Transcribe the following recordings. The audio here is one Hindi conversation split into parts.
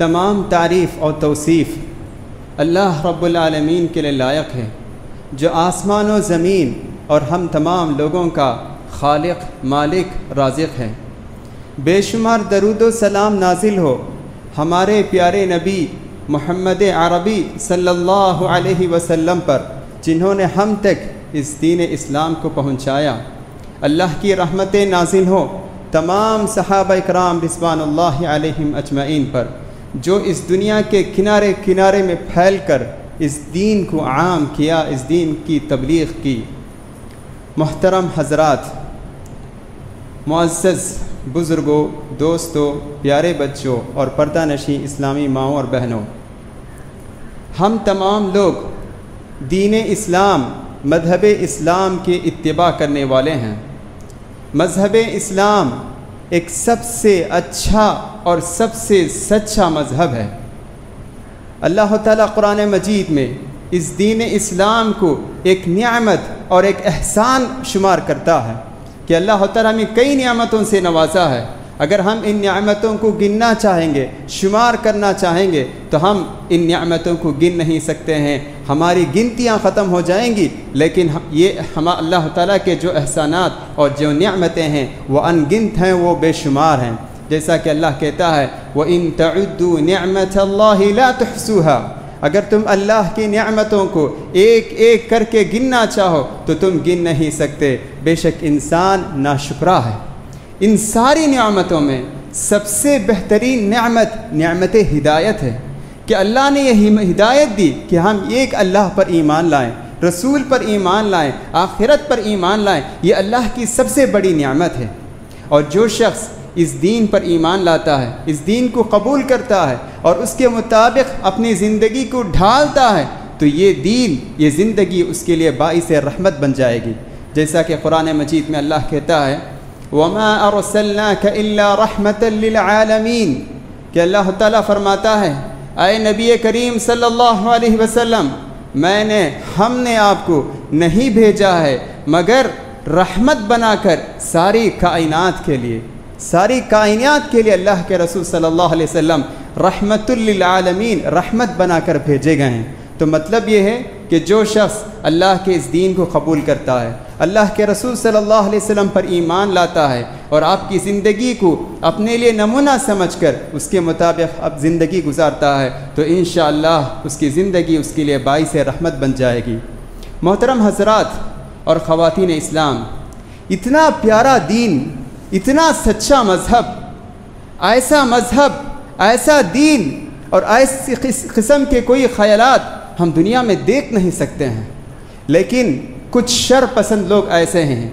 तमाम तारीफ़ और तौसीफ़ अल्लाह रब्बुल आलमीन के लिए लायक है, जो आसमान व ज़मीन और हम तमाम लोगों का खालिक, मालिक, राज़िक़ है। बेशुमार दरूद व सलाम नाजिल हो हमारे प्यारे नबी मोहम्मद अरबी सल्लल्लाहु अलैहि वसल्लम पर, जिन्होंने हम तक इस दीन इस्लाम को पहुँचाया। अल्लाह की रहमतें नाजिल हो तमाम सहाबा इकराम रिज़वानुल्लाहि अलैहिम अजमईन पर, जो इस दुनिया के किनारे किनारे में फैल कर इस दीन को आम किया, इस दीन की तबलीग़ की। मोहतरम हज़रात, मुअज़्ज़ज़ बुज़ुर्गों, दोस्तों, प्यारे बच्चों और पर्दानशी इस्लामी माओं और बहनों, हम तमाम लोग दीन इस्लाम, मज़हब इस्लाम के इत्तिबा करने वाले हैं। मज़हब इस्लाम एक सबसे अच्छा और सबसे सच्चा मज़हब है। अल्लाह ताला कुरान मजीद में इस दीन इस्लाम को एक नियामत और एक एहसान शुमार करता है कि अल्लाह ताला हमें कई नियामतों से नवाजा है। अगर हम इन नियामतों को गिनना चाहेंगे, शुमार करना चाहेंगे, तो हम इन नियामतों को गिन नहीं सकते हैं, हमारी गिनतियाँ ख़त्म हो जाएंगी। लेकिन ये हम अल्लाह ताला के जो एहसानात और जो नियामतें हैं वो अनगिनत हैं, वो बेशुमार हैं। जैसा कि अल्लाह कहता है, व इन तउद्दू निअमतल्लाहि ला तुहसूहा, अगर तुम अल्लाह की नियामतों को एक एक करके गिनना चाहो तो तुम गिन नहीं सकते। बेशक इंसान नाशुक्रा है। इन सारी नियामतों में सबसे बेहतरीन नियामत हिदायत है कि अल्लाह ने यह हिदायत दी कि हम एक अल्लाह पर ईमान लाएं, रसूल पर ईमान लाएं, आखिरत पर ईमान लाएं। ये अल्लाह की सबसे बड़ी नियामत है। और जो शख्स इस दीन पर ईमान लाता है, इस दीन को कबूल करता है और उसके मुताबिक अपनी ज़िंदगी को ढालता है, तो ये दीन, ये ज़िंदगी उसके लिए बाइस रहमत बन जाएगी। जैसा कि कुरान मजीद में अल्लाह कहता है, वमा अरसलनाका इल्ला रहमतल लिल आलमीन, कि अल्लाह ताला फरमाता है, ऐ नबी करीम सल्लल्लाहु अलैहि वसल्लम, हमने आपको नहीं भेजा है मगर रहमत बनाकर सारी कायनात के लिए, सारी कायनात के लिए अल्लाह के रसूल सल्लल्लाहु अलैहि वसल्लम रहमतुल लिल आलमीन, रहमत बनाकर भेजे गए हैं। तो मतलब ये है कि जो शख्स अल्लाह के इस दीन को कबूल करता है, अल्लाह के रसूल सल्लल्लाहु अलैहि वसल्लम पर ईमान लाता है और आपकी ज़िंदगी को अपने लिए नमूना समझकर उसके मुताबिक अब ज़िंदगी गुजारता है, तो इंशाअल्लाह उसकी ज़िंदगी उसके लिए बाइस रहमत बन जाएगी। मोहतरम हज़रात और ख़वातीन इस्लाम, इतना प्यारा दीन, इतना सच्चा मज़हब, ऐसा दीन और ऐसी किस्म के कोई ख़यालात हम दुनिया में देख नहीं सकते हैं। लेकिन कुछ शर पसंद लोग ऐसे हैं,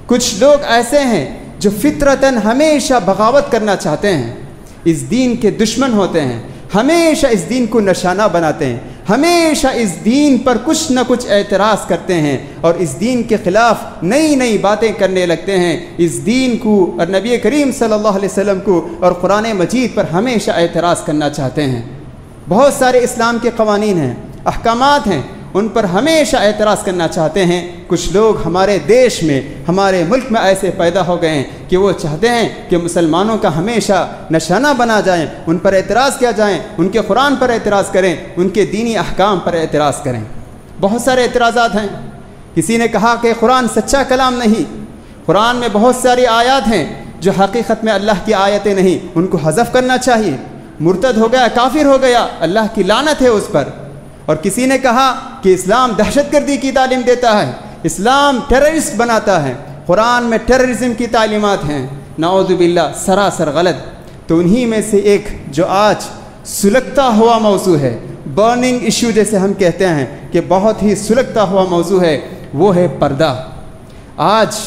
कुछ लोग ऐसे हैं जो फितरतन हमेशा बगावत करना चाहते हैं, इस दीन के दुश्मन होते हैं, हमेशा इस दीन को निशाना बनाते हैं, हमेशा इस दीन पर कुछ न कुछ एतराज़ करते हैं और इस दीन के ख़िलाफ़ नई नई बातें करने लगते हैं। इस दीन को और नबी करीम सल्लल्लाहु अलैहि वसल्लम को और कुरान मजीद पर हमेशा एतराज़ करना चाहते हैं। बहुत सारे इस्लाम के क़वानीन हैं, अहकामात हैं, उन पर हमेशा एतराज़ करना चाहते हैं। कुछ लोग हमारे देश में, हमारे मुल्क में ऐसे पैदा हो गए हैं कि वो चाहते हैं कि मुसलमानों का हमेशा निशाना बना जाएं, उन पर एतराज़ किया जाए, उनके कुरान पर एतराज़ करें, उनके दीनी अहकाम पर एतराज़ करें। बहुत सारे एतराज़ात हैं। किसी ने कहा कि कुरान सच्चा कलाम नहीं, कुरान में बहुत सारी आयत हैं जो हकीकत में अल्लाह की आयतें नहीं, उनको हज़फ करना चाहिए। मुर्तद हो गया, काफिर हो गया, अल्लाह की लानत है उस पर। और किसी ने कहा कि इस्लाम दहशतगर्दी की तालीम देता है, इस्लाम टेररिस्ट बनाता है, कुरान में टेररिज्म की तालीमात हैं। नाऊज़ु बिल्लाह, सरासर गलत। तो उन्हीं में से एक जो आज सुलगता हुआ मौजू है, बर्निंग इशू जैसे हम कहते हैं कि बहुत ही सुलगता हुआ मौजू है, वो है पर्दा। आज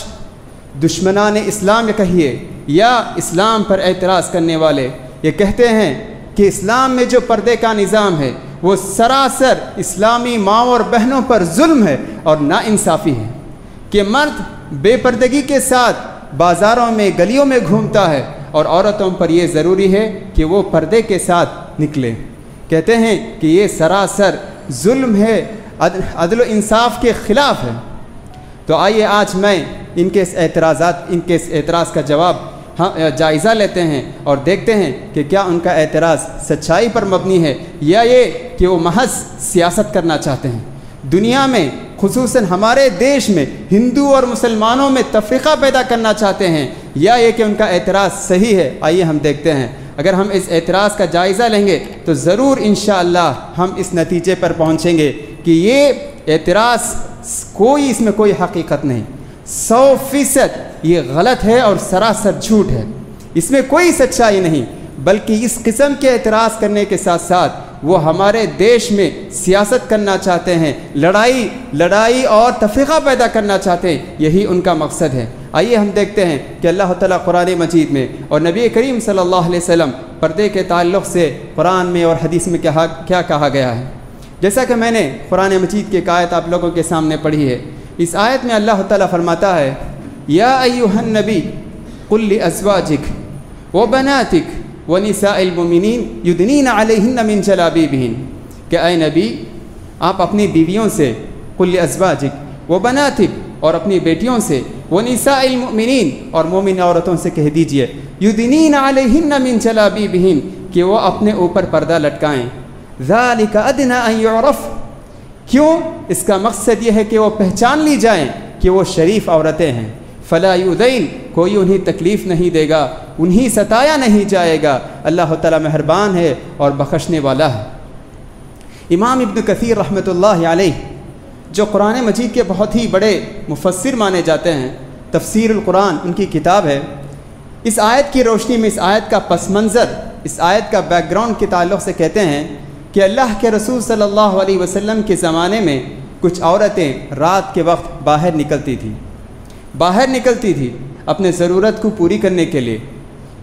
दुश्मनान इस्लाम ये कहिए या इस्लाम पर एतराज़ करने वाले ये कहते हैं कि इस्लाम में जो पर्दे का निज़ाम है वो सरासर इस्लामी माँ और बहनों पर जुल्म है और नाइंसाफ़ी है कि मर्द बेपर्दगी के साथ बाज़ारों में, गलियों में घूमता है और औरतों पर यह ज़रूरी है कि वो पर्दे के साथ निकले। कहते हैं कि ये सरासर जुल्म है, अदल व इंसाफ के ख़िलाफ़ है। तो आइए आज मैं इनके इस एतराज़ का जवाब जायज़ा लेते हैं और देखते हैं कि क्या उनका एतराज़ सच्चाई पर मबनी है या ये कि वो महज सियासत करना चाहते हैं। दुनिया में खुसूसन हमारे देश में हिंदू और मुसलमानों में तफ़रीक़ा पैदा करना चाहते हैं या ये कि उनका एतराज़ सही है। आइए हम देखते हैं। अगर हम इस एतराज़ का जायज़ा लेंगे तो ज़रूर इंशाअल्लाह हम इस नतीजे पर पहुँचेंगे कि ये एतराज़ इसमें कोई हकीकत नहीं, 100% ये गलत है और सरासर झूठ है, इसमें कोई सच्चाई नहीं। बल्कि इस किस्म के एतराज़ करने के साथ साथ वो हमारे देश में सियासत करना चाहते हैं, लड़ाई और तफ़रीक़ा पैदा करना चाहते हैं, यही उनका मकसद है। आइए हम देखते हैं कि अल्लाह ताला कुरान मजीद में और नबी करीम सल्लल्लाहु अलैहि वसल्लम पर्दे के ताल्लुक़ से कुरान में और हदीस में क्या कहा गया है। जैसा कि मैंने कुरान मजीद की एक आयत आप लोगों के सामने पढ़ी है, इस आयत में अल्लाह ताला फरमाता है, या अय्युहन नबी कुल लिअज़वाजिक व बनातिक व निसाइल मुमिनीन युदनीन अलैहिन्न मिन जलाबीबिहिन, कि ऐ नबी आप अपनी बीवियों से, कुल लिअज़वाजिक व बनातिक और अपनी बेटियों से, व निसाइल मुमिनीन और मोमिन औरतों से कह दीजिए, युदनीन अलैहिन्न मिन जलाबीबिहिन, कि वो अपने ऊपर पर्दा लटकाएँ। ज़ालिका अदना अन युरफ़, क्यों? इसका मकसद यह है कि वो पहचान ली जाएं कि वो शरीफ औरतें हैं। फ़ला युज़ैन, कोई उन्हें तकलीफ़ नहीं देगा, उन्हें सताया नहीं जाएगा। अल्लाह ताला मेहरबान है और बख्शने वाला है। इमाम इब्न कसीर रहमतुल्लाह अलैह, जो कुरान मजीद के बहुत ही बड़े मुफस्सिर माने जाते हैं, तफसीरुल कुरान उनकी किताब है, इस आयत की रोशनी में, इस आयत का पस मंज़र, इस आयत का बैकग्राउंड के ताल्लुक़ से कहते हैं कि अल्लाह के रसूल सल्लल्लाहु अलैहि वसल्लम के ज़माने में कुछ औरतें रात के वक्त बाहर निकलती थी अपने ज़रूरत को पूरी करने के लिए।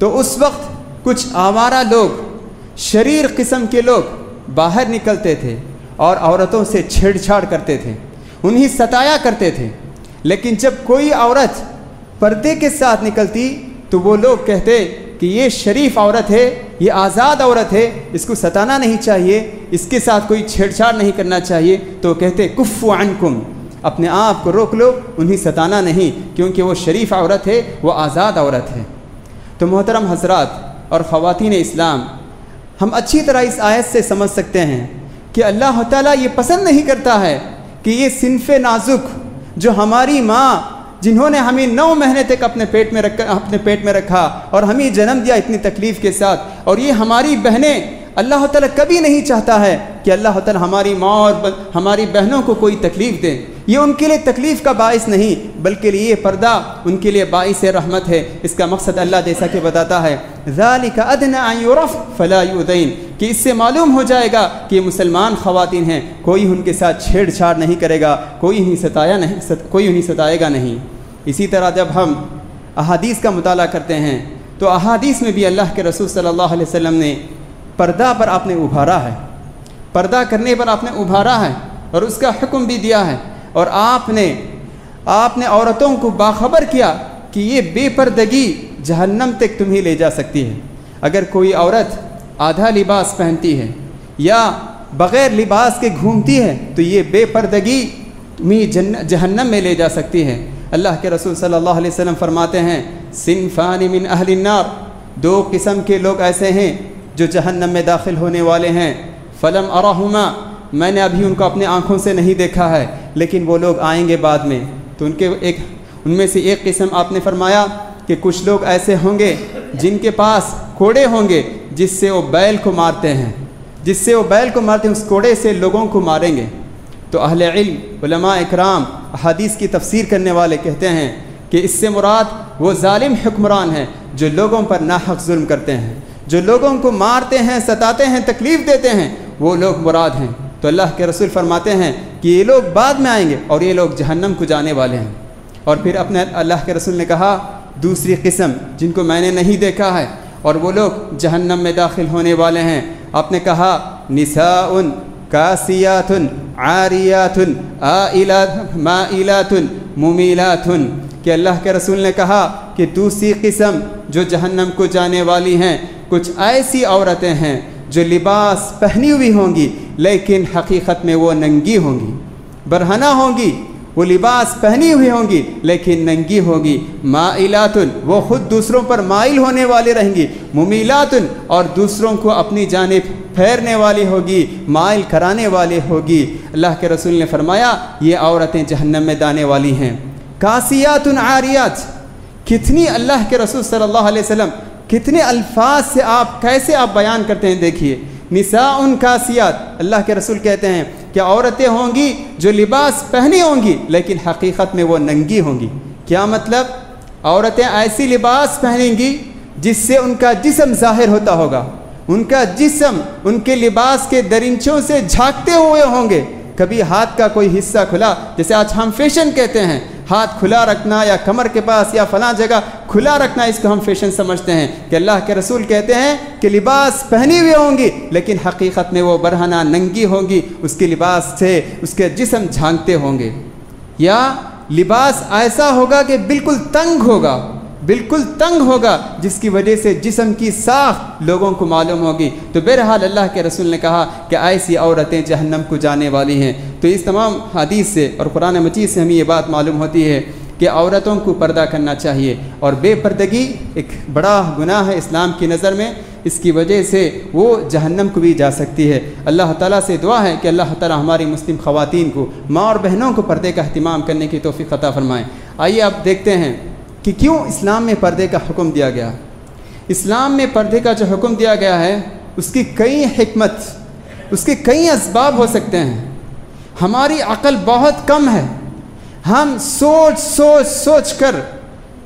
तो उस वक्त कुछ आवारा लोग, शरीर किस्म के लोग बाहर निकलते थे और औरतों से छेड़छाड़ करते थे, उन्हें सताया करते थे। लेकिन जब कोई औरत पर्दे के साथ निकलती तो वो लोग कहते कि ये शरीफ औरत है, ये आज़ाद औरत है, इसको सताना नहीं चाहिए, इसके साथ कोई छेड़छाड़ नहीं करना चाहिए। तो कहते कुफ़्फ़ु अन्कुम, अपने आप को रोक लो, उन्हें सताना नहीं, क्योंकि वो शरीफ औरत है, वो आज़ाद औरत है। तो मोहतरम हज़रात और ख़वातीन इस्लाम, हम अच्छी तरह इस आयत से समझ सकते हैं कि अल्लाह ताला ये पसंद नहीं करता है कि ये सिन्फ़े नाजुक, जो हमारी माँ जिन्होंने हमें 9 महीने तक अपने पेट में रखा और हमें जन्म दिया इतनी तकलीफ़ के साथ, और ये हमारी बहनें, अल्लाह ताला कभी नहीं चाहता है कि अल्लाह ताला हमारी माँ और हमारी बहनों को कोई तकलीफ़ दे। ये उनके लिए तकलीफ़ का बाइस नहीं, बल्कि ये पर्दा उनके लिए बाइस रहमत है। इसका मकसद अल्लाह जैसा कि बताता है, ज़ालिका अदना अन युरफ़ फ़ला युज़ैन, कि इससे मालूम हो जाएगा कि ये मुसलमान ख़वातीन हैं, कोई उनके साथ छेड़छाड़ नहीं करेगा, कोई उन्हें सताएगा नहीं। इसी तरह जब हम अहादीस का मुताला करते हैं तो अहादीस में भी अल्लाह के रसूल सल्लल्लाहु अलैहि वसल्लम ने पर्दा पर आपने उभारा है, पर्दा करने पर आपने उभारा है और उसका हुक्म भी दिया है। और आपने औरतों को बाखबर किया कि ये बेपर्दगी जहन्नम तक तुम्हें ले जा सकती है। अगर कोई औरत आधा लिबास पहनती है या बग़ैर लिबास के घूमती है तो ये बेपर्दगी तुम्हें जहन्नम में ले जा सकती है। अल्लाह के रसूल सल्लल्लाहु अलैहि वसल्लम फरमाते हैं, सिनफ़ानी मिन अहलिन नार, 2 किस्म के लोग ऐसे हैं जो जहन्नम में दाखिल होने वाले हैं। फ़लम अराहुमा, मैंने अभी उनको अपने आँखों से नहीं देखा है, लेकिन वो लोग आएंगे बाद में। तो उनमें से एक किस्म आपने फरमाया कि कुछ लोग ऐसे होंगे जिनके पास कोड़े होंगे जिससे वो बैल को मारते हैं, उस कोड़े से लोगों को मारेंगे। तो अहले इल्म उलमा इकराम हदीस की तफसीर करने वाले कहते हैं कि इससे मुराद वो जालिम हुक्मरान हैं जो लोगों पर नाहक जुल्म करते हैं, जो लोगों को मारते हैं, सताते हैं, तकलीफ़ देते हैं, वो लोग मुराद हैं। तो अल्लाह के रसूल फरमाते हैं कि ये लोग बाद में आएंगे और ये लोग जहन्नम को जाने वाले हैं। और फिर अपने अल्लाह के रसूल ने कहा दूसरी किस्म जिनको मैंने नहीं देखा है और वो लोग जहन्नम में दाखिल होने वाले हैं। आपने कहा निसाउन कासियातुन आरियातुन माइलातुन मुमीलातुन, कि अल्लाह के रसूल ने कहा कि दूसरी किस्म जो जहन्नम को जाने वाली हैं कुछ ऐसी औरतें हैं जो लिबास पहनी हुई होंगी लेकिन हकीकत में वो नंगी होंगी, बरहना होंगी, वो लिबास पहनी हुई होंगी लेकिन नंगी होगी। माइलातुन, वो ख़ुद दूसरों पर माइल होने वाली रहेंगी। मुमीलातुन, और दूसरों को अपनी जानिब फेरने वाली होगी, माइल कराने वाली होगी। अल्लाह के रसूल ने फरमाया ये औरतें जहन्नम में जाने वाली हैं। कासियातुन आरियात, कितनी अल्लाह के रसूल सल्लल्लाहु अलैहि वसल्लम कितने अल्फाज से कैसे आप बयान करते हैं। देखिए निसाउन कासियात, अल्लाह के रसूल कहते हैं कि औरतें होंगी जो लिबास पहनी होंगी लेकिन हकीकत में वो नंगी होंगी। क्या मतलब? औरतें ऐसी लिबास पहनेंगी जिससे उनका जिस्म ज़ाहिर होता होगा, उनका जिस्म उनके लिबास के दरिंचों से झांकते हुए होंगे। कभी हाथ का कोई हिस्सा खुला, जैसे आज हम फैशन कहते हैं, हाथ खुला रखना या कमर के पास या फलां जगह खुला रखना, इसको हम फैशन समझते हैं। कि अल्लाह के रसूल कहते हैं कि लिबास पहनी हुई होंगी लेकिन हकीकत में वो बरहना नंगी होंगी, उसके लिबास से उसके जिस्म झांकते होंगे। या लिबास ऐसा होगा कि बिल्कुल तंग होगा जिसकी वजह से जिस्म की साख लोगों को मालूम होगी। तो बहरहाल अल्लाह के रसूल ने कहा कि ऐसी औरतें जहन्नम को जाने वाली हैं। तो इस तमाम हदीस से और कुरान मजीद से हमें ये बात मालूम होती है कि औरतों को पर्दा करना चाहिए और बेपर्दगी एक बड़ा गुनाह है इस्लाम की नज़र में। इसकी वजह से वो जहन्नम को भी जा सकती है। अल्लाह ताला से दुआ है कि अल्लाह ताला हमारी मुस्लिम ख़वातीन को, माँ और बहनों को पर्दे का अहतमाम करने की तौफ़ीक़ अता फ़रमाएँ। आइए आप देखते हैं कि क्यों इस्लाम में पर्दे का हुक्म दिया गया। इस्लाम में पर्दे का जो हुक्म दिया गया है उसकी कई हिकमत, उसके कई असबाब हो सकते हैं। हमारी अक़ल बहुत कम है, हम सोच कर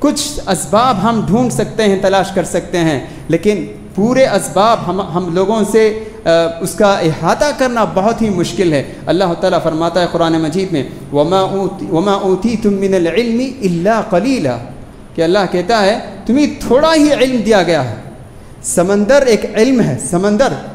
कुछ असबाब हम ढूंढ सकते हैं, तलाश कर सकते हैं, लेकिन पूरे असबाब हम लोगों से उसका इहाता करना बहुत ही मुश्किल है। अल्लाह ताला फरमाता है कुरान मजीद में, वमा ऊतीतुम मिनल इल्मी इल्ला क़लीला, कि अल्लाह कहता है तुम्हें थोड़ा ही इल्म दिया गया है। समंदर एक इल्म है,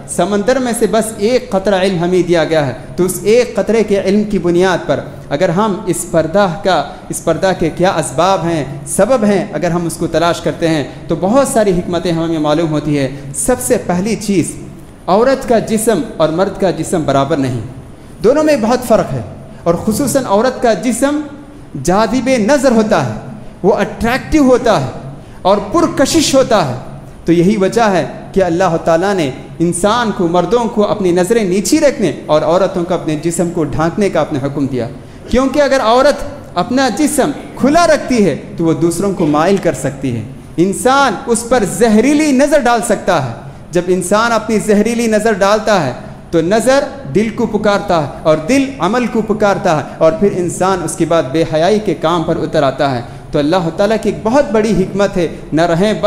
समंदर में से बस एक कतरा इल्म हमें दिया गया है। तो उस एक कतरे के इल्म की बुनियाद पर अगर हम इस पर्दा के क्या असबाब हैं, सबब हैं, अगर हम उसको तलाश करते हैं तो बहुत सारी हिकमतें हमें मालूम होती है। सबसे पहली चीज़, औरत का जिस्म और मर्द का जिस्म बराबर नहीं, दोनों में बहुत फ़र्क है। और ख़ुसूसन औरत का जिस्म जादिब नज़र होता है, वो अट्रैक्टिव होता है और पुरकशिश होता है। तो यही वजह है कि अल्लाह ताला ने इंसान को, मर्दों को अपनी नज़रें नीची रखने और औरतों को अपने जिस्म को ढांकने का अपने हुक्म दिया। क्योंकि अगर औरत अपना जिस्म खुला रखती है तो वो दूसरों को माइल कर सकती है, इंसान उस पर जहरीली नज़र डाल सकता है। जब इंसान अपनी जहरीली नज़र डालता है तो नज़र दिल को पुकारता है और दिल अमल को पुकारता है और फिर इंसान उसके बाद बेहयाई के काम पर उतर आता है। तो अल्लाह ताला की एक बहुत बड़ी हिकमत है, न रहें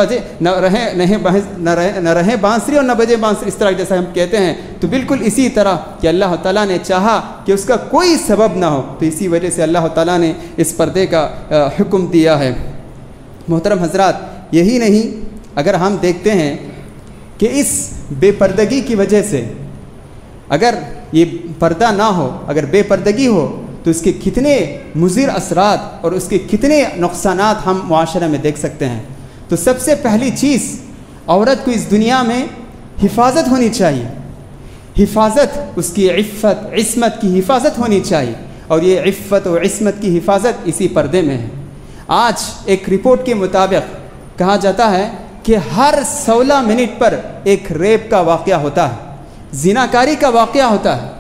बांसुरी और न बजे बांसुरी, इस तरह जैसा हम कहते हैं। तो बिल्कुल इसी तरह कि अल्लाह ताला ने चाहा कि उसका कोई सबब ना हो, तो इसी वजह से अल्लाह ताला ने इस पर्दे का हुक्म दिया है। मोहतरम हजरात, यही नहीं, अगर हम देखते हैं कि इस बेपर्दगी की वजह से अगर ये पर्दा ना हो, अगर बेपर्दगी हो, तो इसके कितने मुज़िर असरात और उसके कितने नुक़सानात हम मुआशरे में देख सकते हैं। तो सबसे पहली चीज़, औरत को इस दुनिया में हिफाजत होनी चाहिए, हिफाजत, उसकी इफ़्फ़त इस्मत की हिफाजत होनी चाहिए, और ये इफ़्फ़त और इस्मत की हिफाजत इसी पर्दे में है। आज एक रिपोर्ट के मुताबिक कहा जाता है कि हर 16 मिनट पर एक रेप का वाक़या होता है, ज़िनाकारी का वाक़या होता है।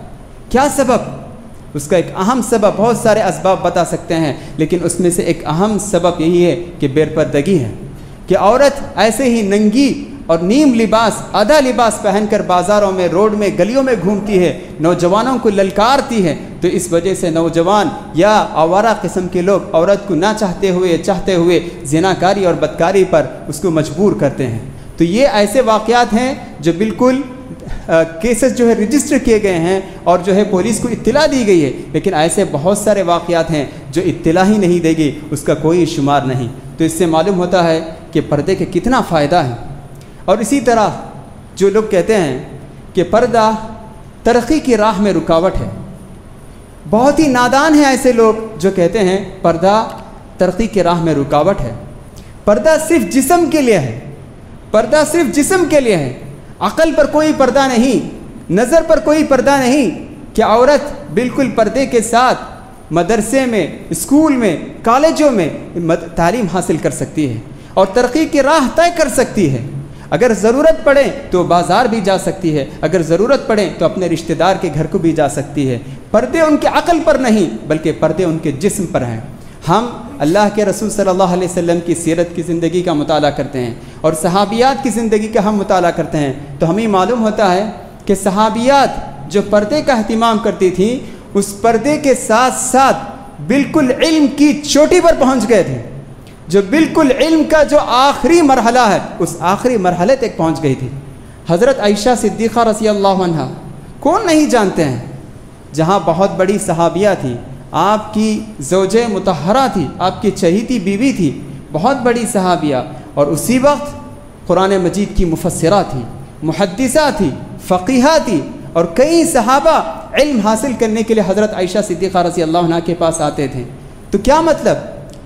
क्या सबब? उसका एक अहम सबब, बहुत सारे असबाब बता सकते हैं, लेकिन उसमें से एक अहम सबब यही है कि बेपर्दगी है, कि औरत ऐसे ही नंगी और नीम लिबास, आधा लिबास पहनकर बाज़ारों में, रोड में, गलियों में घूमती है, नौजवानों को ललकारती है। तो इस वजह से नौजवान या आवारा किस्म के लोग औरत को ना चाहते हुए ज़िनाकारी और बदकारी पर उसको मजबूर करते हैं। तो ये ऐसे वाक़यात हैं जो बिल्कुल केसेस जो है रजिस्टर किए गए हैं और जो है पुलिस को इत्तला दी गई है, लेकिन ऐसे बहुत सारे वाक़यात हैं जो इत्तला ही नहीं देगी, उसका कोई शुमार नहीं। तो इससे मालूम होता है कि पर्दे के कितना फ़ायदा है। और इसी तरह जो लोग कहते हैं कि पर्दा तरक्की की राह में रुकावट है, बहुत ही नादान है ऐसे लोग जो कहते हैं पर्दा तरक्की की राह में रुकावट है। पर्दा सिर्फ जिस्म के लिए है, पर्दा सिर्फ जिस्म के लिए है, अक़ल पर कोई पर्दा नहीं, नज़र पर कोई पर्दा नहीं। कि औरत बिल्कुल पर्दे के साथ मदरसे में, स्कूल में, कॉलेजों में तालीम हासिल कर सकती है और तरक्की की राह तय कर सकती है। अगर ज़रूरत पड़े तो बाज़ार भी जा सकती है, अगर ज़रूरत पड़े तो अपने रिश्तेदार के घर को भी जा सकती है। पर्दे उनके अक़ल पर नहीं, बल्कि पर्दे उनके जिस्म पर हैं। हम अल्लाह के रसूल सल्लल्लाहु अलैहि वसल्लम की सीरत की ज़िंदगी का मुताला करते हैं और सहाबियात की ज़िंदगी का हम मुताला करते हैं, तो हमें मालूम होता है कि सहाबियात जो पर्दे का अहतिमाम करती थी, उस पर्दे के साथ साथ बिल्कुल इल्म की चोटी पर पहुँच गए थे। जो बिल्कुल इल्म का जो आखिरी मरहला है, उस आखिरी मरहले तक पहुँच गई थी। हज़रत आयशा सिद्दीक़ा रज़ियल्लाहु अन्हा कौन नहीं जानते हैं, जहाँ बहुत बड़ी सहाबिया थी, आपकी ज़ौजे मुतहरा थी, आपकी चहीती बीवी थी, बहुत बड़ी सहाबिया, और उसी वक्त कुरान मजीद की मुफस्सिरा थी, मुहद्दिसा थी, फ़क़ीहा थी, और कई सहाबा इल्म हासिल करने के लिए हज़रत आयशा सिद्दीक़ा रज़ियल्लाहु अन्हा के पास आते थे। तो क्या मतलब?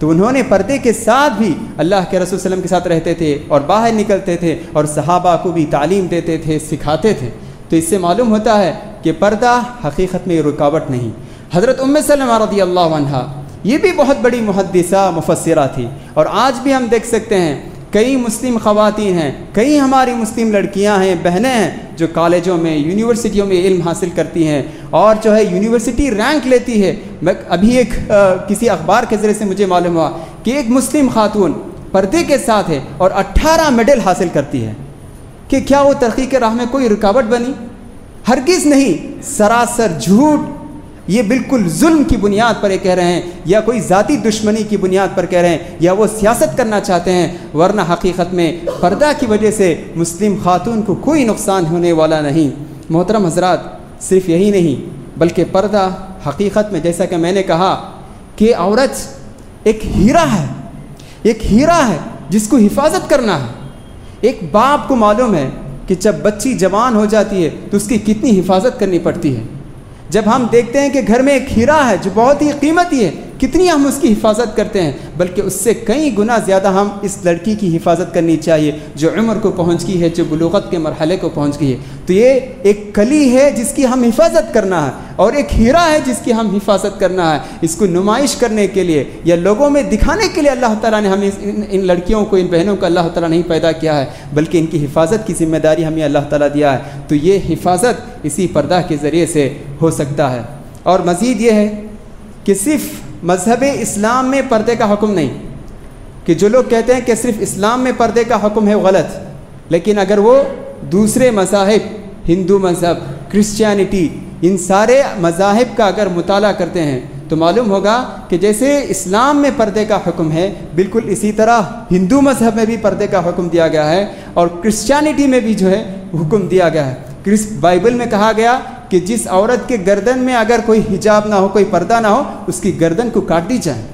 तो उन्होंने पर्दे के साथ भी अल्लाह के रसूल सल्लल्लाहु अलैहि वसल्लम के साथ रहते थे और बाहर निकलते थे और सहाबा को भी तालीम देते थे, सिखाते थे। तो इससे मालूम होता है कि पर्दा हकीकत में रुकावट नहीं। हज़रत उम्मे सलमा रज़ियल्लाहु अन्हा ये भी बहुत बड़ी मुहद्दिसा मुफस्सिरा थी, और आज भी हम देख सकते हैं कई मुस्लिम ख़वातीन हैं, कई हमारी मुस्लिम लड़कियां हैं, बहनें हैं जो कॉलेजों में, यूनिवर्सिटियों में इल्म हासिल करती हैं और जो है यूनिवर्सिटी रैंक लेती है। मैं अभी एक किसी अखबार के ज़रिए से मुझे मालूम हुआ कि एक मुस्लिम खातून पर्दे के साथ है और 18 मेडल हासिल करती है। कि क्या वो तरक्की के राह में कोई रुकावट बनी? हरगिज़ नहीं, सरासर झूठ। ये बिल्कुल जुल्म की बुनियाद पर ये कह रहे हैं, या कोई ज़ाती दुश्मनी की बुनियाद पर कह रहे हैं, या वो सियासत करना चाहते हैं, वरना हकीकत में पर्दा की वजह से मुस्लिम खातून को कोई नुकसान होने वाला नहीं। मोहतरम हज़रात, सिर्फ यही नहीं बल्कि पर्दा हकीकत में, जैसा कि मैंने कहा कि औरत एक हीरा है, एक हीरा है जिसको हिफाजत करना है। एक बाप को मालूम है कि जब बच्ची जवान हो जाती है तो उसकी कितनी हिफाजत करनी पड़ती है। जब हम देखते हैं कि घर में एक हीरा है जो बहुत ही कीमती है, कितनी हम उसकी हिफाजत करते हैं, बल्कि उससे कई गुना ज़्यादा हम इस लड़की की हिफाजत करनी चाहिए जो उम्र को पहुंच गई है, जो बुलूगत के मरहले को पहुंच गई है। तो ये एक कली है जिसकी हम हिफाजत करना है, और एक हीरा है जिसकी हम हिफाजत करना है। इसको नुमाइश करने के लिए या लोगों में दिखाने के लिए अल्लाह ताला ने हमें इन लड़कियों को, इन बहनों को अल्लाह ताला नहीं पैदा किया है, बल्कि इनकी हिफाजत की जिम्मेदारी हमें अल्लाह ताला दिया है। तो ये हिफाजत इसी पर्दा के ज़रिए से हो सकता है। और मज़ीद ये है कि सिर्फ मज़हब इस्लाम में पर्दे का हुक्म नहीं, कि जो लोग कहते हैं कि सिर्फ इस्लाम में पर्दे का हुक्म है, गलत। लेकिन अगर वो दूसरे मज़ाहिब, हिंदू मज़हब, क्रिश्चियनिटी, इन सारे मज़ाहिब का अगर मुताला करते हैं तो मालूम होगा कि जैसे इस्लाम में पर्दे का हुक्म है, बिल्कुल इसी तरह हिंदू मज़हब में भी पर्दे का हुक्म दिया गया है और क्रिश्चियनिटी में भी जो है हुक्म दिया गया है। बाइबल में कहा गया कि जिस औरत के गर्दन में अगर कोई हिजाब ना हो, कोई पर्दा ना हो, उसकी गर्दन को काट दी जाए।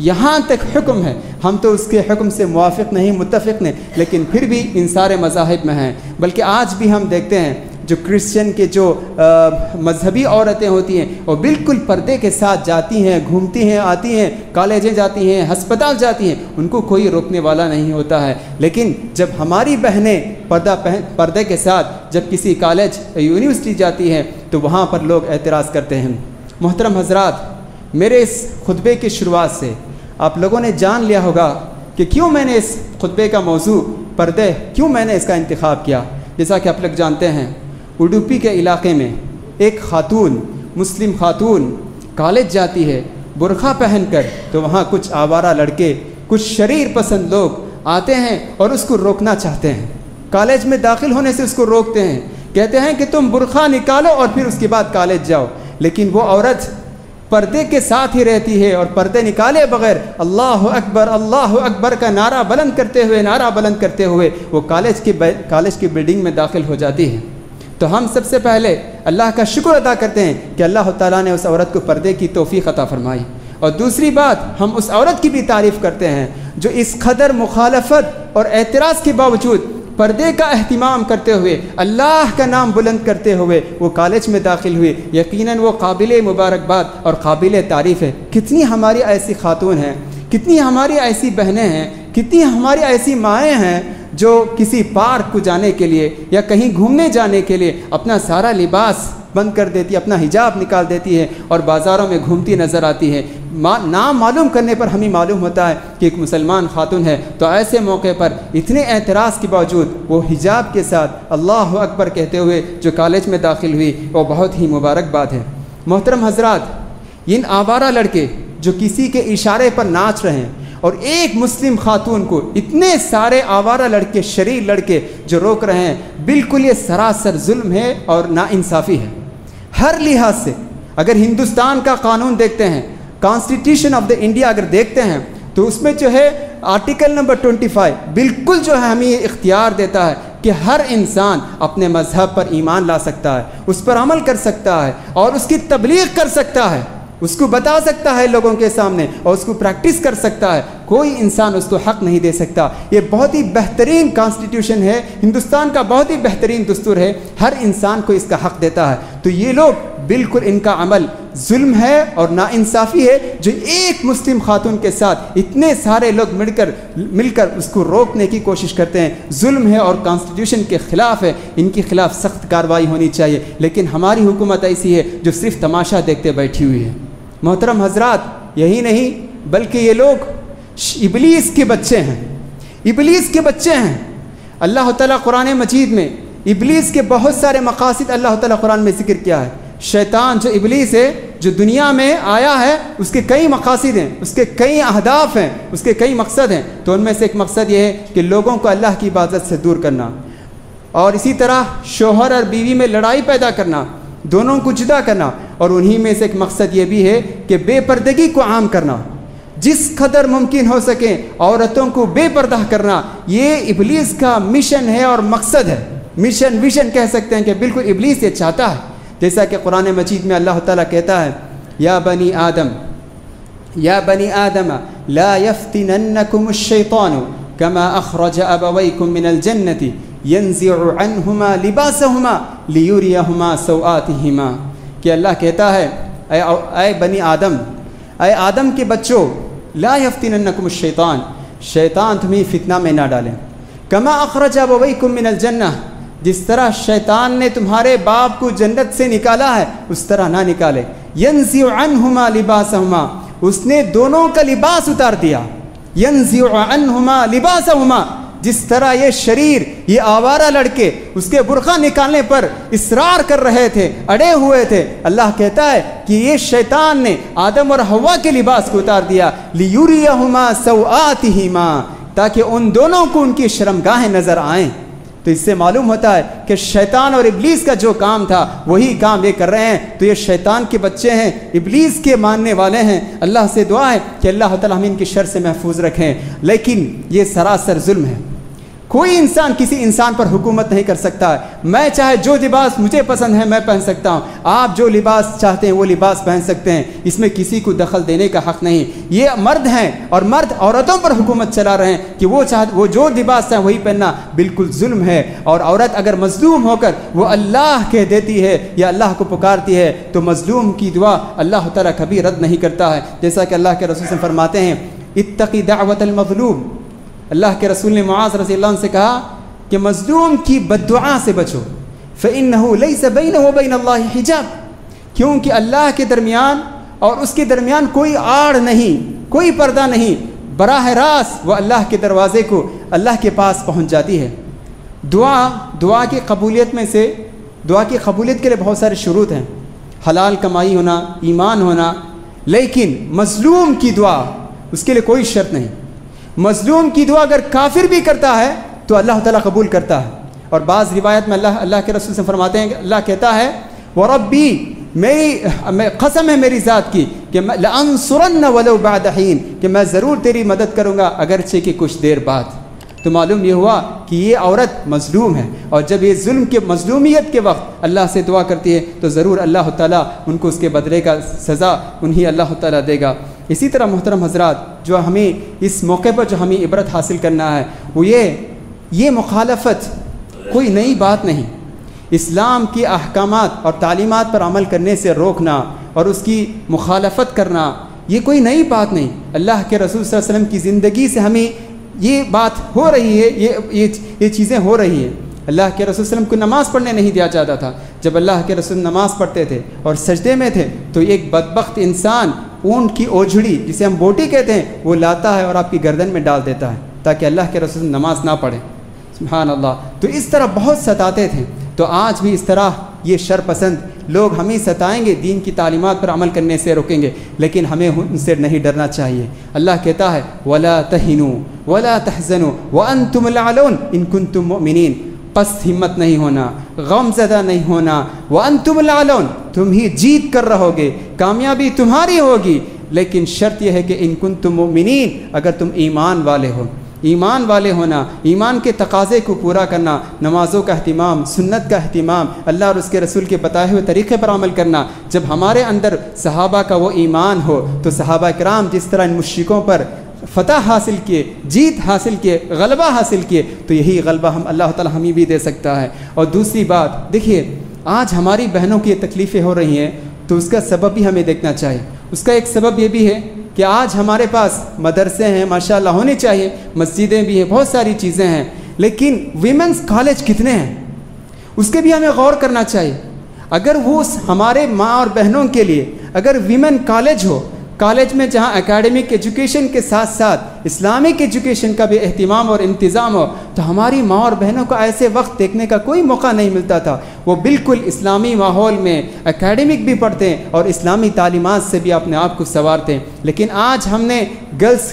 यहाँ तक हुक्म है। हम तो उसके हुक्म से मुवाफ़िक़ नहीं, मुत्तफ़िक़ नहीं, लेकिन फिर भी इन सारे मज़ाहिब में हैं। बल्कि आज भी हम देखते हैं जो क्रिश्चियन के जो मजहबी औरतें होती हैं वो बिल्कुल पर्दे के साथ जाती हैं, घूमती हैं, आती हैं, कॉलेजें जाती हैं, अस्पताल जाती हैं, उनको कोई रोकने वाला नहीं होता है। लेकिन जब हमारी बहनें पर्दे के साथ जब किसी कॉलेज यूनिवर्सिटी जाती हैं तो वहाँ पर लोग एतराज़ करते हैं। मोहतरम हज़रात, मेरे इस खुतबे की शुरुआत से आप लोगों ने जान लिया होगा कि क्यों मैंने इस खुतबे का मौजू पर्दे, क्यों मैंने इसका इंतखाब किया। जैसा कि आप लोग जानते हैं, उडुपी के इलाके में एक खातून, मुस्लिम खातून कॉलेज जाती है बुरखा पहनकर, तो वहाँ कुछ आवारा लड़के, कुछ शरीर पसंद लोग आते हैं और उसको रोकना चाहते हैं। कॉलेज में दाखिल होने से उसको रोकते हैं, कहते हैं कि तुम बुरखा निकालो और फिर उसके बाद कॉलेज जाओ। लेकिन वो औरत पर्दे के साथ ही रहती है और पर्दे निकाले बगैर अल्लाह अकबर का नारा बुलंद करते हुए वो कॉलेज की बिल्डिंग में दाखिल हो जाती है। तो हम सबसे पहले अल्लाह का शुक्र अदा करते हैं कि अल्लाह ताला ने उस औरत को पर्दे की तौफीक अता फरमाई। और दूसरी बात, हम उस औरत की भी तारीफ़ करते हैं जो इस कदर मुखालफत और एतराज़ के बावजूद पर्दे का अहतिमाम करते हुए, अल्लाह का नाम बुलंद करते हुए वो कॉलेज में दाखिल हुई। यकीनन वो काबिल मुबारकबाद और काबिल तारीफ़ है। कितनी हमारी ऐसी खातून हैं, कितनी हमारी ऐसी बहनें हैं, कितनी हमारी ऐसी माएँ हैं जो किसी पार्क को जाने के लिए या कहीं घूमने जाने के लिए अपना सारा लिबास बंद कर देती है, अपना हिजाब निकाल देती है और बाज़ारों में घूमती नज़र आती है। नाम मालूम करने पर हमें मालूम होता है कि एक मुसलमान खातून है। तो ऐसे मौके पर इतने एतराज़ के बावजूद वो हिजाब के साथ अल्लाह अकबर कहते हुए जो कॉलेज में दाखिल हुई, वो बहुत ही मुबारक बात है। मोहतरम हज़रात, इन आवारा लड़के जो किसी के इशारे पर नाच रहे हैं और एक मुस्लिम खातून को इतने सारे आवारा लड़के, शरीर लड़के जो रोक रहे हैं, बिल्कुल ये सरासर जुल्म है और नाइंसाफ़ी है हर लिहाज से। अगर हिंदुस्तान का कानून देखते हैं, कॉन्स्टिट्यूशन ऑफ द इंडिया अगर देखते हैं, तो उसमें जो है आर्टिकल नंबर 25 बिल्कुल जो है हमें ये इख्तियार देता है कि हर इंसान अपने मज़हब पर ईमान ला सकता है, उस पर अमल कर सकता है और उसकी तबलीग कर सकता है, उसको बता सकता है लोगों के सामने और उसको प्रैक्टिस कर सकता है। कोई इंसान उसको हक़ नहीं दे सकता। ये बहुत ही बेहतरीन कॉन्स्टिट्यूशन है, हिंदुस्तान का बहुत ही बेहतरीन दस्तूर है, हर इंसान को इसका हक़ देता है। तो ये लोग बिल्कुल, इनका अमल जुल्म है और नाइंसाफ़ी है जो एक मुस्लिम खातून के साथ इतने सारे लोग मिलकर उसको रोकने की कोशिश करते हैं। जुल्म है और कॉन्स्टिट्यूशन के ख़िलाफ़ है, इनके ख़िलाफ़ सख्त कार्रवाई होनी चाहिए। लेकिन हमारी हुकूमत ऐसी है जो सिर्फ तमाशा देखते बैठी हुई है। मोहतरम हज़रात, यही नहीं बल्कि ये लोग इब्लीस के बच्चे हैं, इब्लीस के बच्चे हैं। अल्लाह ताला कुरान मजीद में इब्लीस के बहुत सारे मकासद अल्लाह ताला कुरान में ज़िक्र किया है। शैतान जो इब्लीस है, जो दुनिया में आया है, उसके कई मकासद हैं, उसके कई अहदाफ हैं, उसके कई मकसद हैं। तो उनमें से एक मकसद ये है कि लोगों को अल्लाह की इबादत से दूर करना और इसी तरह शोहर और बीवी में लड़ाई पैदा करना, दोनों को जुदा करना। और उन्हीं में से एक मकसद ये भी है कि बेपर्दगी को आम करना, जिस कदर मुमकिन हो सके औरतों को बेपर्दा करना। ये इब्लीस का मिशन है और मकसद है, मिशन विशन कह सकते हैं कि बिल्कुल इब्लीस ये चाहता है। जैसा कि कुरान मजीद में अल्लाह ताला कहता है, या बनी आदम ला यफ्तिनन्नकुमुश्शैतानु कमा अखरज अबवैकुम मिनल जन्नति यंज़िउ अन्हुमा लिबासहुमा लियुरियहुमा सौआतिहिमा। कि अल्लाह कहता है, ऐ बनी आदम, ऐ आदम के बच्चों, ला यफ्तिनन्नकुमुश्शैतान, शैतान तुम्हें फितना में ना डालें। कमा अखरज अबवैकुम मिनल जन्नह, जिस तरह शैतान ने तुम्हारे बाप को जन्नत से निकाला है उस तरह ना निकाले। यंज़िउ अन्हुमा लिबासहुमा, उसने दोनों का लिबास उतार दिया। यंज़िउ अन्हुमा लिबासहुमा, जिस तरह ये शरीर, ये आवारा लड़के उसके बुरखा निकालने पर इसरार कर रहे थे, अड़े हुए थे, अल्लाह कहता है कि ये शैतान ने आदम और हवा के लिबास को उतार दिया। लियुरियहुमा सौआतिहिमा, ताकि उन दोनों को उनकी शर्मगाहें नज़र आएँ। तो तो इससे मालूम होता है कि शैतान और इब्लीस का जो काम था वही काम ये कर रहे हैं। तो ये शैतान के बच्चे हैं, इब्लीस के मानने वाले हैं। अल्लाह से दुआ है कि अल्लाह ताला हमें इनकी शर से महफूज रखें। लेकिन ये सरासर जुल्म है। कोई इंसान किसी इंसान पर हुकूमत नहीं कर सकता है। मैं चाहे जो लिबास मुझे पसंद है मैं पहन सकता हूँ, आप जो लिबास चाहते हैं वो लिबास पहन सकते हैं, इसमें किसी को दखल देने का हक़ नहीं। ये मर्द हैं और मर्द औरतों पर हुकूमत चला रहे हैं कि वो जो लिबास चाहे वही पहनना, बिल्कुल जुल्म है। और औरत अगर मजलूम होकर वो अल्लाह कह देती है या अल्लाह को पुकारती है तो मजलूम की दुआ अल्लाह ताला कभी रद्द नहीं करता है। जैसा कि अल्लाह के रसूल फरमाते हैं, इत्तक़ी दाअवतल मज़लूम। अल्लाह के रसूल ने मुआज़ रज़ियल्लाहु अन्हु से कहा कि मज़लूम की बद्दुआ से बचो, फ़इन्नहु लैसा बैनहु व बैन अल्लाहि हिजाब, क्योंकि अल्लाह के दरमियान और उसके दरमियान कोई आड़ नहीं, कोई पर्दा नहीं, बराह रास्त वो अल्लाह के दरवाज़े को अल्लाह के पास पहुँच जाती है। दुआ की कबूलियत में से, दुआ की कबूलियत के लिए बहुत सारे शुरूत हैं, हलाल कमाई होना, ईमान होना, लेकिन मज़लूम की दुआ उसके लिए कोई शर्त नहीं। मज़लूम की दुआ अगर काफिर भी करता है तो अल्लाह ताला कबूल करता है। और बाज़ रिवायत में अल्लाह के रसूल से फरमाते हैं, अल्लाह कहता है व रब्बी, मेरी कसम है मेरी ज़ात की कि लअंसुरन्न वलौ बअदहीन, कि मैं ज़रूर तेरी मदद करूँगा अगरचे कि कुछ देर बाद। तो मालूम ये हुआ कि ये औरत मज़लूम है, और जब ये जुल्म के मज़लूमियत के वक्त अल्लाह से दुआ करती है तो ज़रूर अल्लाह ताला उनको उसके बदले का सज़ा उन्हीं अल्लाह ताला देगा। इसी तरह मोहतरम हज़रात, जो हमें इस मौके पर जो हमें इबरत हासिल करना है वो ये मुखालफत कोई नई बात नहीं। इस्लाम की अहकामात और तालीमात पर अमल करने से रोकना और उसकी मुखालफत करना ये कोई नई बात नहीं। अल्लाह के रसूल सल्लल्लाहु अलैहि वसल्लम की ज़िंदगी से हमें ये बात हो रही है, ये चीज़ें हो रही हैं। अल्लाह के रसूल सल्लल्लाहु अलैहि वसल्लम को नमाज़ पढ़ने नहीं दिया जाता था। जब अल्लाह के रसूल नमाज़ पढ़ते थे और सजदे में थे तो एक बदबख्त इंसान ऊँट की ओझड़ी, जिसे हम बोटी कहते हैं, वो लाता है और आपकी गर्दन में डाल देता है ताकि अल्लाह के रसूल नमाज ना पढ़े। सुभान अल्लाह। तो इस तरह बहुत सताते थे। तो आज भी इस तरह ये शरपसंद लोग हमें सताएंगे, दीन की तालीमात पर अमल करने से रोकेंगे, लेकिन हमें उनसे नहीं डरना चाहिए। अल्लाह कहता है वला तहिनू वला तहज़नू व अंतुमुल अअलौन इन कुंतुम मुमिनीन, पस्त हिम्मत नहीं होना, गमज़दा नहीं होना, व अंतुमुल अअलौन, तुम ही जीत कर रहोगे, कामयाबी तुम्हारी होगी, लेकिन शर्त यह है कि इन कुंतुम मुमिनीन, अगर तुम ईमान वाले हो। ईमान वाले होना, ईमान के तकाज़े को पूरा करना, नमाज़ों का अहतिमाम, सुन्नत का अहतिमाम, अल्लाह और उसके रसूल के बताए हुए तरीक़े पर अमल करना। जब हमारे अंदर सहाबा का वो ईमान हो तो सहाबा किराम जिस तरह इन मुश्रिकों पर फ़तह हासिल किए, जीत हासिल किए, गलबा हासिल किए, तो यही गलबा हम अल्लाह ताला हमें भी दे सकता है। और दूसरी बात देखिए, आज हमारी बहनों की तकलीफ़ें हो रही हैं तो उसका सबब भी हमें देखना चाहिए। उसका एक सबब ये भी है कि आज हमारे पास मदरसे हैं, माशाल्लाह होने चाहिए, मस्जिदें भी हैं, बहुत सारी चीज़ें हैं, लेकिन वीमेंस कॉलेज कितने हैं उसके भी हमें गौर करना चाहिए। अगर वो हमारे माँ और बहनों के लिए अगर वीमेन कॉलेज हो, कॉलेज में जहाँ एकेडमिक एजुकेशन के साथ साथ इस्लामिक एजुकेशन का भी एहतिमाम और इंतज़ाम हो, तो हमारी माँ और बहनों को ऐसे वक्त देखने का कोई मौका नहीं मिलता था। वो बिल्कुल इस्लामी माहौल में एकेडमिक भी पढ़ते हैं और इस्लामी तालीमात से भी अपने आप को संवारते हैं। लेकिन आज हमने गर्ल्स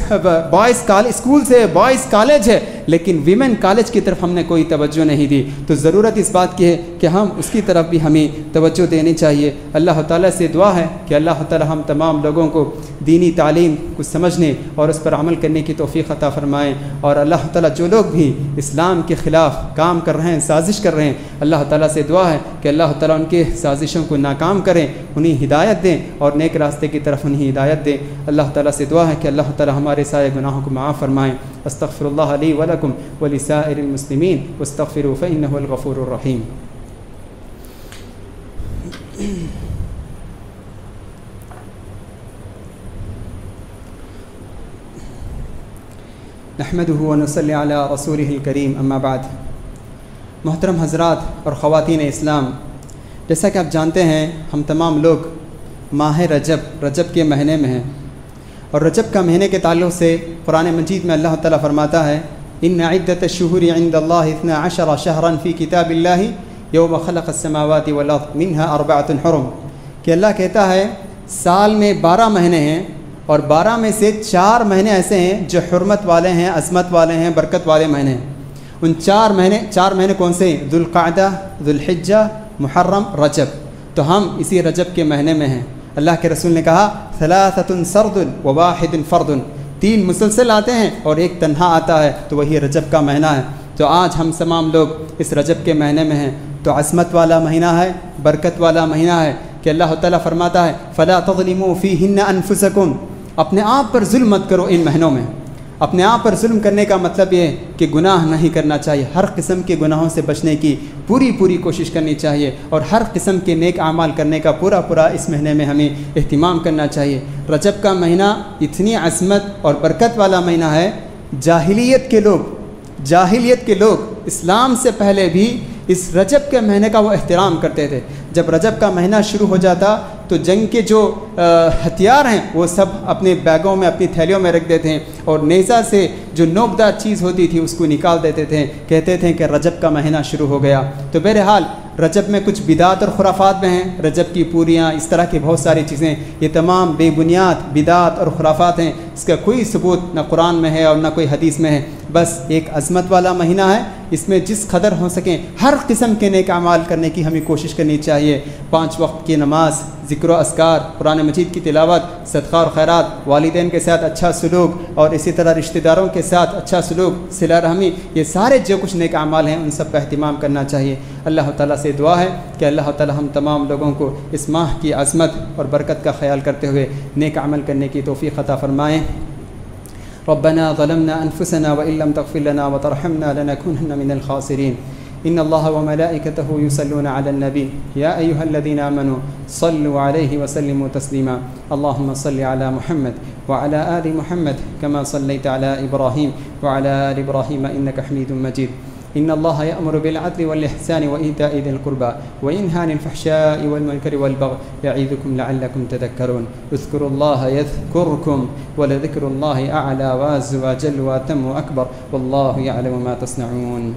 बॉयज़ कॉलेज स्कूल से बॉयज़ कॉलेज है, लेकिन वीमेन कॉलेज की तरफ हमने कोई तवज्जो नहीं दी। तो ज़रूरत इस बात की है कि हम उसकी तरफ भी हमें तवज्जो देनी चाहिए। अल्लाह ताला से दुआ है कि अल्लाह ताला हम तमाम लोगों को दीनी तालीम को समझने और उस पर अमल करने की तौफ़ीक़ अता फ़रमाएँ। और अल्लाह ताला जो लोग भी इस्लाम के ख़िलाफ़ काम कर रहे हैं, साजिश कर रहे हैं, अल्लाह ताला से दुआ है कि अल्लाह ताला उनके साजिशों को नाकाम करें, उन्हें हिदायत दें और नेक रास्ते की तरफ उन्हें हिदायत दें। अल्लाह ताला से दुआ है कि अल्लाह ताला हमारे सारे गुनाहों को माफ़ फ़रमाएँ। अस्तग़फ़िरुल्लाह ली व लकुम व लिसाइरिल मुस्लिमीन वस्तग़फ़िरू फ़इन्नहुल गफ़ूरुर रहीम। नहमदुहु व नसल्ली अला रसूलिहिल करीम, अम्मा बाद। मोहतरम हज़रात और ख़वातीन इस्लाम, जैसा कि आप जानते हैं हम तमाम लोग माह रजब के महीने में हैं, और रजब का महीने के ताल्लुक़ से कुरान मजीद में अल्लाह ताला फरमाता है इन्ना इद्दतश शुहूरि इंदल्लाहि 12 शहरन फ़ी किताबिल्लाहि यौम खलक़स समावाति वल अर्ज़ मिन्हा अर्बअतुन हुरुम, कि अल्लाह कहता है साल में 12 महीने हैं और 12 में से 4 महीने ऐसे हैं जो हुर्मत वाले हैं, अज़मत वाले हैं, बरकत वाले महीने हैं। उन 4 महीने कौन से? ज़ुल्क़अदा, ज़ुल्हिज्जा, मुहर्रम, रजब। तो हम इसी रजब के महीने में हैं। अल्लाह के रसूल ने कहा सलासतुन सरदुन व वाहिदुन फ़र्दुन, 3 मुसलसल आते हैं और 1 तन्हा आता है, तो वही रजब का महीना है। तो आज हम तमाम लोग इस रजब के महीने में हैं। तो अज़मत वाला महीना है, बरकत वाला महीना है कि अल्लाह ताला फरमाता है फ़ला तज़लिमू फ़ीहिन्ना अनफुसकुम, अपने आप पर जुल्म मत करो इन महीनों में। अपने आप पर जुल्म करने का मतलब ये है कि गुनाह नहीं करना चाहिए, हर किस्म के गुनाहों से बचने की पूरी कोशिश करनी चाहिए और हर किस्म के नेक आमाल करने का पूरा इस महीने में हमें एहतिमाम करना चाहिए। रजब का महीना इतनी अज़मत और बरकत वाला महीना है, जाहिलियत के लोग इस्लाम से पहले भी इस रजब के महीने का वो एहतराम करते थे। जब रजब का महीना शुरू हो जाता तो जंग के जो हथियार हैं वो सब अपने बैगों में, अपनी थैलियों में रख देते हैं और नेज़ा से जो नोकदार चीज़ होती थी उसको निकाल देते थे, कहते थे कि रजब का महीना शुरू हो गया। तो बहरहाल रजब में कुछ बिदात और खुराफात में हैं, रजब की पूरियाँ, इस तरह की बहुत सारी चीज़ें, ये तमाम बेबुनियाद बिदात और खुराफात हैं। इसका कोई सबूत न कुरान में है और न कोई हदीस में है। बस एक अज़मत वाला महीना है, इसमें जिस कदर हो सकें हर किस्म के नेक अमाल करने की हमें कोशिश करनी चाहिए। 5 वक्त की नमाज, ज़िक्र अस्कार, कुरान मजीद की तिलावत, सदका और खैरात, वालिदैन के साथ अच्छा सलूक और इसी तरह रिश्तेदारों के साथ अच्छा सलूक, सिला रहमी, ये सारे जो कुछ नेक अमाल हैं उन सब का अहतिमाम करना चाहिए। अल्लाह ताला से दुआ है कि अल्लाह ताला हम तमाम लोगों को इस माह की अज़मत और बरकत का ख्याल करते हुए नेक अमल करने की तौफ़ीक़ अता फ़रमाएँ। रब्बना ज़लमना अनफुसना व इल्लम तग़फ़िर लना व तरहमना लनकुनन्ना मिनल ख़ासिरीन। इन्नल्लाह व मलाइकतहु युसल्लूना अलन नबी या अय्युहल्लज़ीना आमनू सल्लु अलैहि व सल्लिमू तस्लीमा। अल्लाहुम्मा सल्लि अला मुहम्मद व अला आलि मुहम्मद कमा सल्लैता अला इब्राहीम व अला आलि इब्राहीम इन्नका हमीदुम मजीद। इन्नल्लाह यअमुरु बिल अदलि वल इहसानि व ईताइ ज़िल क़ुर्बा व यन्हा अनिल फ़हशाइ वल मुनकरि वल बग़य यዒज़ुकुम लअल्लकुम तज़क्करून। उज़्कुरुल्लाह यज़्कुरकुम व लज़िक्रुल्लाहि अअला व अज़्ज़ व जल्ल व अतम्म व अकबर वल्लाहु यअलमु मा तस्नऊन।